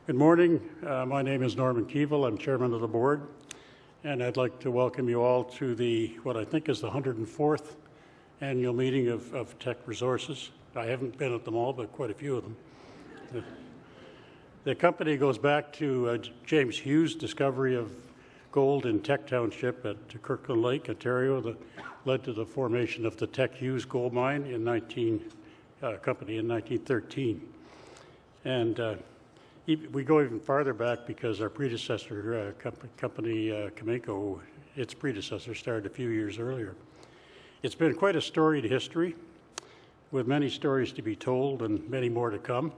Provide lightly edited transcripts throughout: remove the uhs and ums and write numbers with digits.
Good morning. My name is Norman Keevil. I'm chairman of the board, and I'd like to welcome you all to what I think is the 104th annual meeting of Teck Resources. I haven't been at them all, but quite a few of them. The company goes back to James Hughes' discovery of gold in Teck Township at Kirkland Lake, Ontario, that led to the formation of the Teck Hughes gold mine in 1913. And we go even farther back because our predecessor company, Cameco, its predecessor, started a few years earlier. It's been quite a storied history, with many stories to be told and many more to come.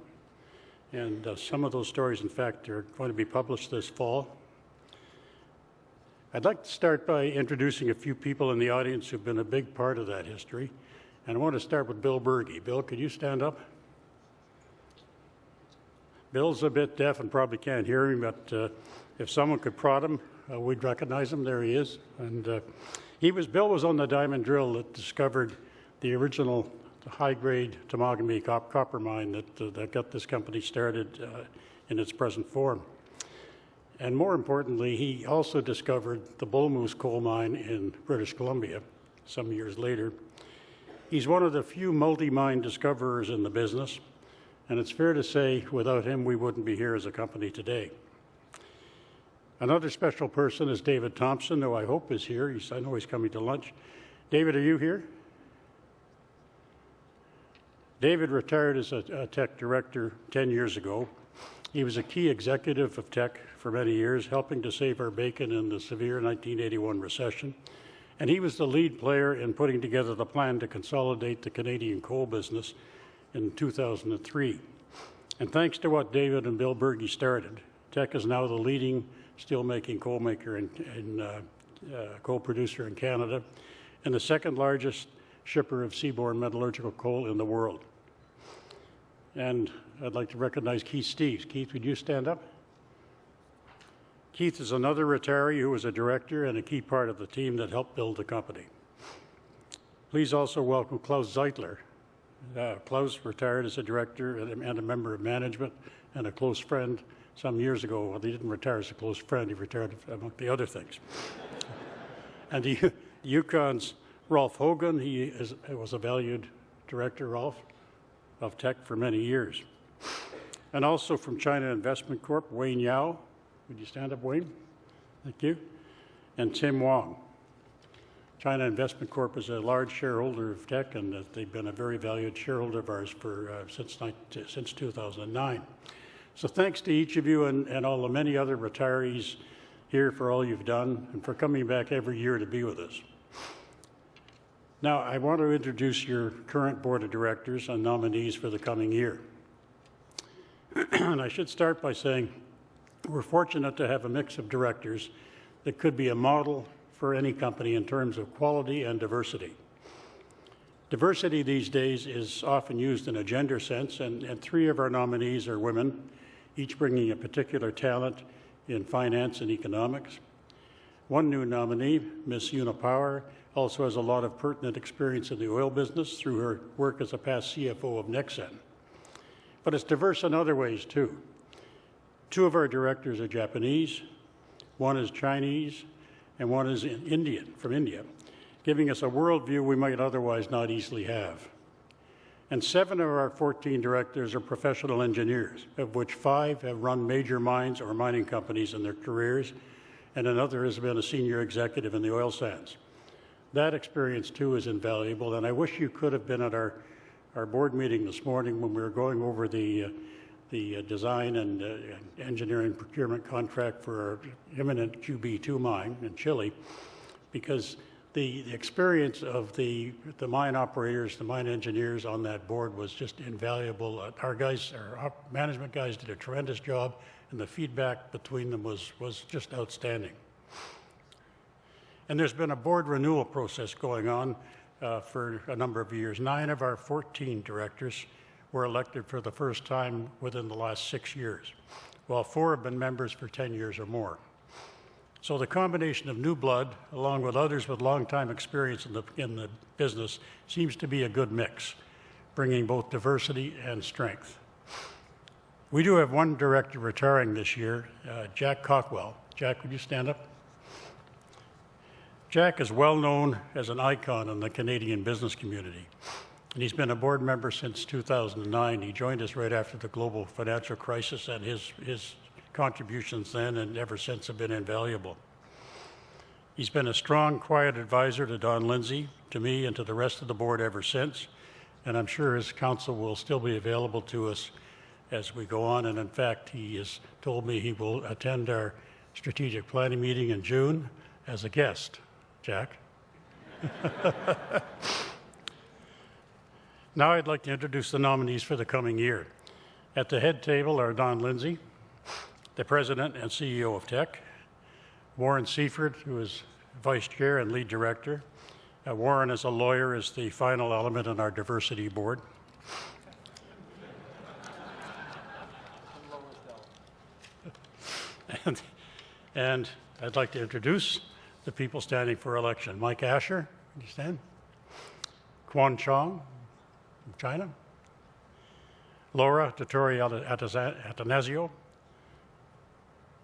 And some of those stories, in fact, are going to be published this fall. I'd like to start by introducing a few people in the audience who've been a big part of that history. And I want to start with Bill Berge. Bill, could you stand up? Bill's a bit deaf and probably can't hear me, but if someone could prod him, we'd recognize him. There he is. And Bill was on the diamond drill that discovered the original high-grade Temagami copper mine that got this company started in its present form. And more importantly, he also discovered the Bull Moose coal mine in British Columbia some years later. He's one of the few multi-mine discoverers in the business, and it's fair to say without him we wouldn't be here as a company today. Another special person is David Thompson, who I hope is here. I know he's coming to lunch. David, are you here? David retired as a Teck director 10 years ago. He was a key executive of Teck for many years, helping to save our bacon in the severe 1981 recession. And he was the lead player in putting together the plan to consolidate the Canadian coal business in 2003. And thanks to what David and Bill Berge started, Teck is now the leading steel-making coal maker and coal producer in Canada, and the second largest shipper of seaborne metallurgical coal in the world. And I'd like to recognize Keith Steeves. Keith, would you stand up? Keith is another retiree who was a director and a key part of the team that helped build the company. Please also welcome Klaus Zeitler. Klaus retired as a director and a member of management and a close friend some years ago. Well, he didn't retire as a close friend, he retired among the other things. And the Yukon's Rolf Hogan, he was a valued director, Rolf, of Teck for many years. And also from China Investment Corp, Wayne Yao. Would you stand up, Wayne? Thank you. And Tim Wong. China Investment Corp is a large shareholder of Teck, and they've been a very valued shareholder of ours since 2009. So thanks to each of you and all the many other retirees here for all you've done and for coming back every year to be with us. Now, I want to introduce your current board of directors and nominees for the coming year. And I should start by saying we're fortunate to have a mix of directors that could be a model for any company in terms of quality and diversity. Diversity these days is often used in a gender sense, and three of our nominees are women, each bringing a particular talent in finance and economics. One new nominee, Ms. Una Power, also has a lot of pertinent experience in the oil business through her work as a past CFO of Nexen. But it's diverse in other ways, too. Two of our directors are Japanese, one is Chinese, and one is from India, giving us a worldview we might otherwise not easily have. And 7 of our 14 directors are professional engineers, of which 5 have run major mines or mining companies in their careers, and another has been a senior executive in the oil sands. That experience, too, is invaluable, and I wish you could have been at our board meeting this morning when we were going over the design and engineering procurement contract for our imminent QB2 mine in Chile, because the experience of the mine operators, the mine engineers on that board was just invaluable. Our management guys did a tremendous job, and the feedback between them was just outstanding. And there's been a board renewal process going on for a number of years. 9 of our 14 directors were elected for the first time within the last 6 years, while 4 have been members for 10 years or more. So the combination of new blood, along with others with long-time experience in the business, seems to be a good mix, bringing both diversity and strength. We do have one director retiring this year, Jack Cockwell. Jack, would you stand up? Jack is well known as an icon in the Canadian business community, and he's been a board member since 2009. He joined us right after the global financial crisis, and his contributions then and ever since have been invaluable. He's been a strong, quiet advisor to Don Lindsay, to me, and to the rest of the board ever since, and I'm sure his counsel will still be available to us as we go on. And in fact, he has told me he will attend our strategic planning meeting in June as a guest. Jack? Now I'd like to introduce the nominees for the coming year. At the head table are Don Lindsay, the President and CEO of Teck, Warren Seifert, who is Vice Chair and Lead Director. Warren, as a lawyer, is the final element on our diversity board. And I'd like to introduce the people standing for election. Mike Asher, can you stand? Quan Chong from China. Laura Totori Atanasio.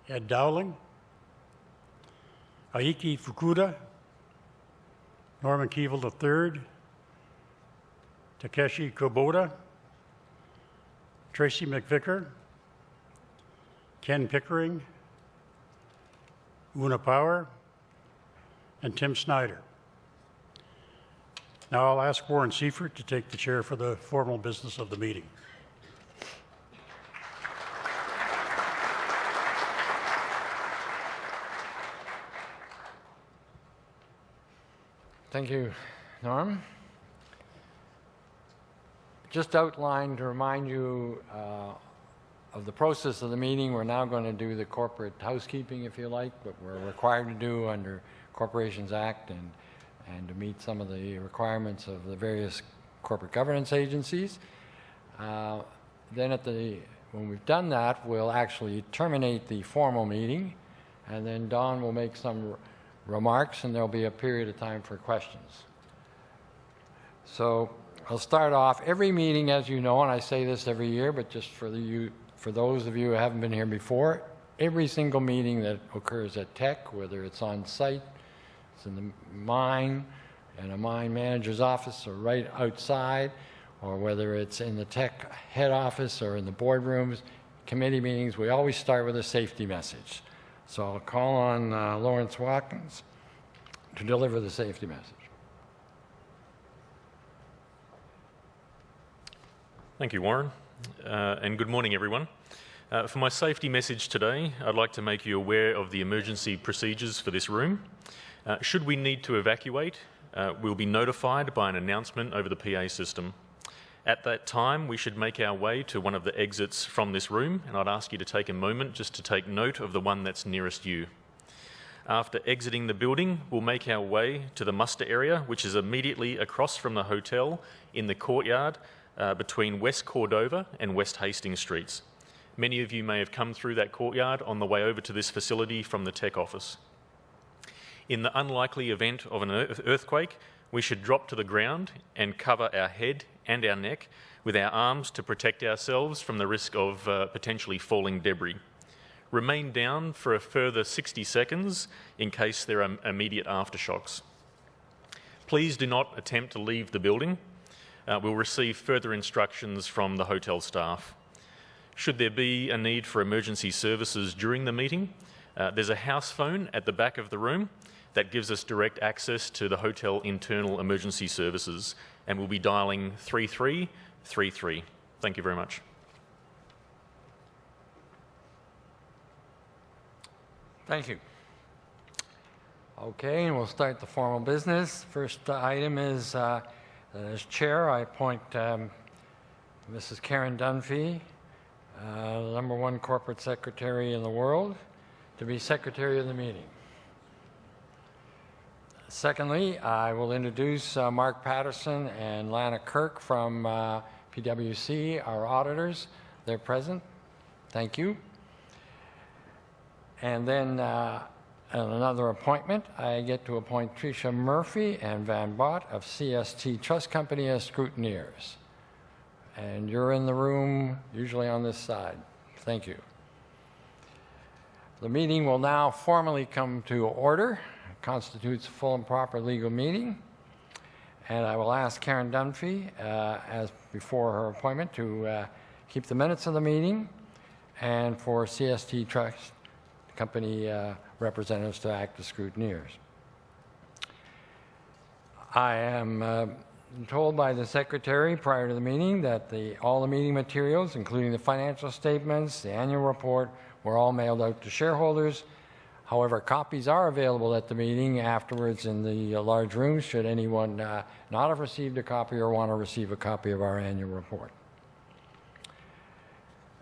Ed Dowling. Aiki Fukuda. Norman Keevil III. Takeshi Kubota. Tracy McVicker. Ken Pickering. Una Power, and Tim Snyder. Now I'll ask Warren Seifert to take the chair for the formal business of the meeting. Thank you, Norm. Just outlined to remind you of the process of the meeting. We're now going to do the corporate housekeeping, if you like, what we're required to do under Corporations Act and to meet some of the requirements of the various corporate governance agencies. Then when we've done that, we'll actually terminate the formal meeting, and then Don will make some remarks, and there'll be a period of time for questions. So I'll start off. Every meeting, as you know, and I say this every year, but just for those of you who haven't been here before, every single meeting that occurs at Teck, whether it's on site, it's in the mine, in a mine manager's office, or right outside, or whether it's in the Teck head office or in the boardrooms, committee meetings, we always start with a safety message. So I'll call on Lawrence Watkins to deliver the safety message. Thank you, Warren, and good morning, everyone. For my safety message today, I'd like to make you aware of the emergency procedures for this room. Should we need to evacuate, we'll be notified by an announcement over the PA system. At that time, we should make our way to one of the exits from this room, and I'd ask you to take a moment just to take note of the one that's nearest you. After exiting the building, we'll make our way to the muster area, which is immediately across from the hotel in the courtyard between West Cordova and West Hastings Streets. Many of you may have come through that courtyard on the way over to this facility from the Teck office. In the unlikely event of an earthquake, we should drop to the ground and cover our head and our neck with our arms to protect ourselves from the risk of potentially falling debris. Remain down for a further 60 seconds in case there are immediate aftershocks. Please do not attempt to leave the building. We'll receive further instructions from the hotel staff. Should there be a need for emergency services during the meeting, there's a house phone at the back of the room that gives us direct access to the hotel internal emergency services, and we'll be dialing 3333. Thank you very much. Thank you. Okay, and we'll start the formal business. First item is, as chair, I appoint Mrs. Karen Dunphy, the #1 corporate secretary in the world, to be secretary of the meeting. Secondly, I will introduce Mark Patterson and Lana Kirk from PwC, our auditors. They're present. Thank you. And then another appointment, I get to appoint Tricia Murphy and Van Bott of CST Trust Company as scrutineers. And you're in the room, usually on this side. Thank you. The meeting will now formally come to order. It constitutes a full and proper legal meeting. And I will ask Karen Dunphy, as before her appointment, to keep the minutes of the meeting, and for CST Trust Company representatives to act as scrutineers. I am told by the secretary prior to the meeting that all the meeting materials, including the financial statements, the annual report, were all mailed out to shareholders. However, copies are available at the meeting afterwards in the large room should anyone not have received a copy or want to receive a copy of our annual report.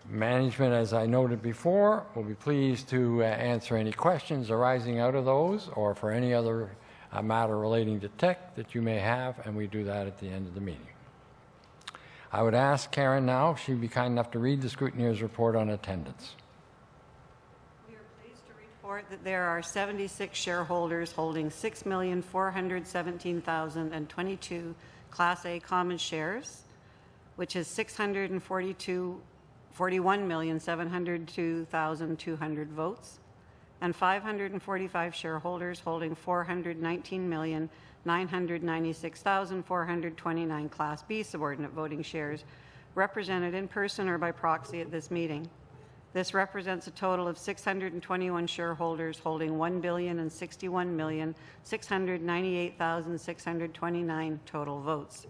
Management, as I noted before, will be pleased to answer any questions arising out of those or for any other matter relating to Teck that you may have, and we do that at the end of the meeting. I would ask Karen now if she'd be kind enough to read the scrutineer's report on attendance. We are pleased to report that there are 76 shareholders holding 6,417,022 Class A common shares, which is 41,702,200 votes, and 545 shareholders holding 419,996,429 Class B subordinate voting shares represented in person or by proxy at this meeting. This represents a total of 621 shareholders holding 1,061,698,629 total votes.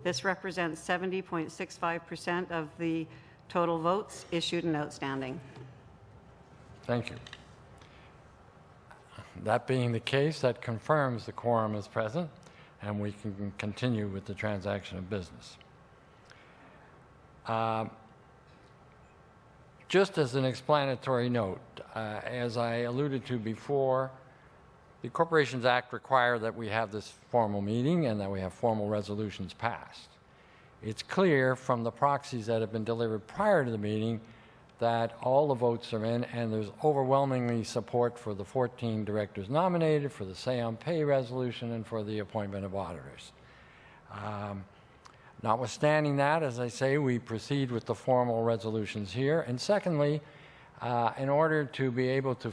This represents 70.65% of the total votes issued and outstanding. Thank you. That being the case, that confirms the quorum is present, and we can continue with the transaction of business. Just as an explanatory note, as I alluded to before, the Corporations Act requires that we have this formal meeting and that we have formal resolutions passed. It's clear from the proxies that have been delivered prior to the meeting that all the votes are in, and there's overwhelmingly support for the 14 directors nominated, for the say-on-pay resolution, and for the appointment of auditors. Notwithstanding that, as I say, we proceed with the formal resolutions here. And secondly, in order to be able to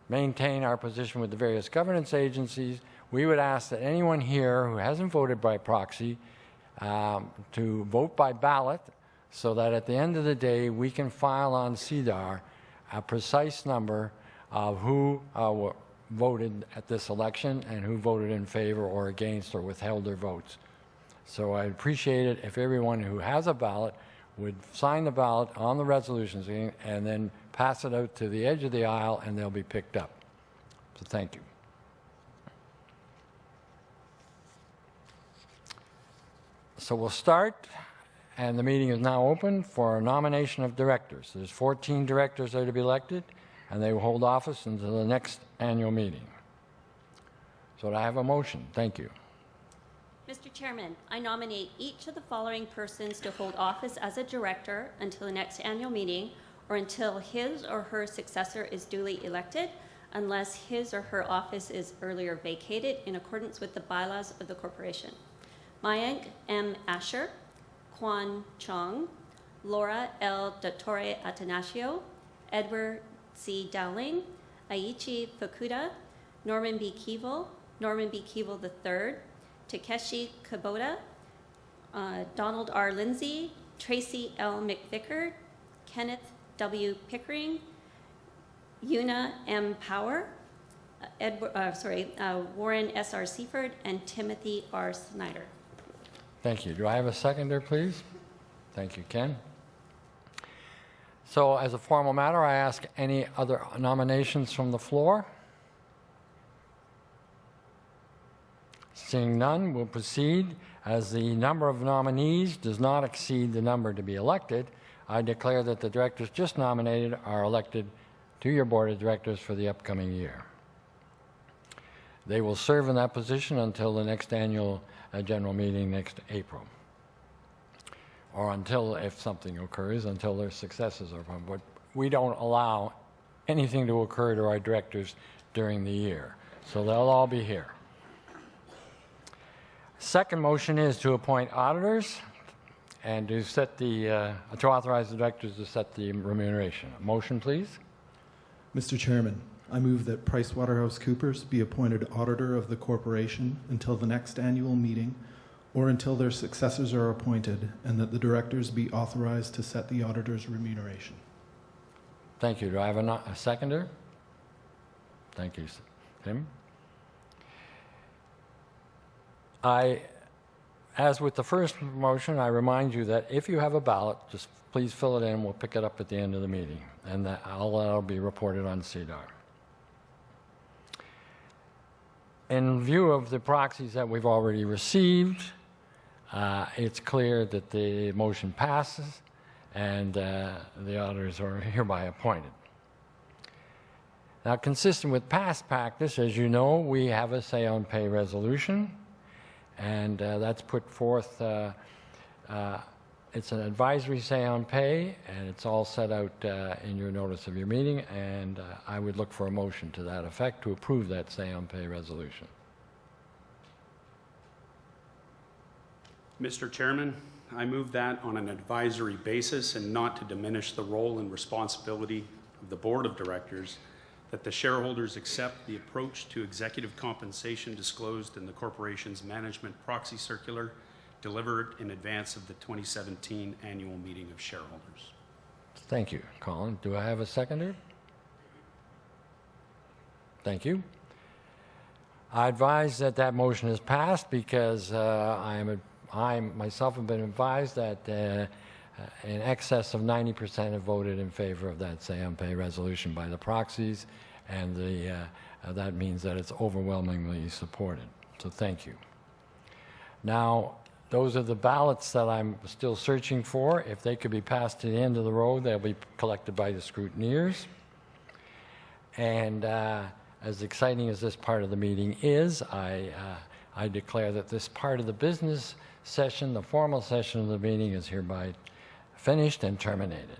maintain our position with the various governance agencies, we would ask that anyone here who hasn't voted by proxy to vote by ballot, so that at the end of the day, we can file on CDAR a precise number of who voted at this election and who voted in favor or against or withheld their votes. So I'd appreciate it if everyone who has a ballot would sign the ballot on the resolutions and then pass it out to the edge of the aisle, and they'll be picked up. So thank you. So we'll start. And the meeting is now open for a nomination of directors. There's 14 directors that are to be elected, and they will hold office until the next annual meeting. So I have a motion. Thank you. Mr. Chairman, I nominate each of the following persons to hold office as a director until the next annual meeting or until his or her successor is duly elected, unless his or her office is earlier vacated in accordance with the bylaws of the corporation. Mayank M. Asher, Quan Chong, Laura L. Dottore Atanasio, Edward C. Dowling, Aichi Fukuda, Norman B. Keevil III, Takeshi Kubota, Donald R. Lindsay, Tracy L. McVicker, Kenneth W. Pickering, Una M. Power, Warren S. R. Seaford, and Timothy R. Snyder. Thank you. Do I have a seconder, please? Thank you, Ken. So as a formal matter, I ask any other nominations from the floor. Seeing none, we'll proceed. As the number of nominees does not exceed the number to be elected, I declare that the directors just nominated are elected to your board of directors for the upcoming year. They will serve in that position until the next annual general meeting next April, or until, if something occurs, until their successors are appointed. But we don't allow anything to occur to our directors during the year, so they'll all be here. Second motion is to appoint auditors, and to set the, to authorize the directors to set the remuneration. A motion, please. Mr. Chairman, I move that PricewaterhouseCoopers be appointed auditor of the corporation until the next annual meeting or until their successors are appointed, and that the directors be authorized to set the auditor's remuneration. Thank you. Do I have a seconder? Thank you, Tim. As with the first motion, I remind you that if you have a ballot, just please fill it in. We'll pick it up at the end of the meeting, and that'll be reported on CDAR. In view of the proxies that we've already received, it's clear that the motion passes, and the auditors are hereby appointed. Now, consistent with past practice, as you know, we have a say-on-pay resolution, and that's put forth. It's an advisory say-on-pay, and it's all set out in your notice of your meeting, and I would look for a motion to that effect to approve that say-on-pay resolution. Mr. Chairman, I move that on an advisory basis and not to diminish the role and responsibility of the Board of Directors, that the shareholders accept the approach to executive compensation disclosed in the corporation's management proxy circular delivered in advance of the 2017 annual meeting of shareholders. Thank you, Colin. Do I have a seconder? Thank you. I advise that that motion is passed because I myself have been advised that in excess of 90% have voted in favor of that say-on-pay resolution by the proxies, and that means that it's overwhelmingly supported. So thank you. Now, those are the ballots that I'm still searching for. If they could be passed to the end of the road, they'll be collected by the scrutineers. And as exciting as this part of the meeting is, I declare that this part of the business session, the formal session of the meeting, is hereby finished and terminated.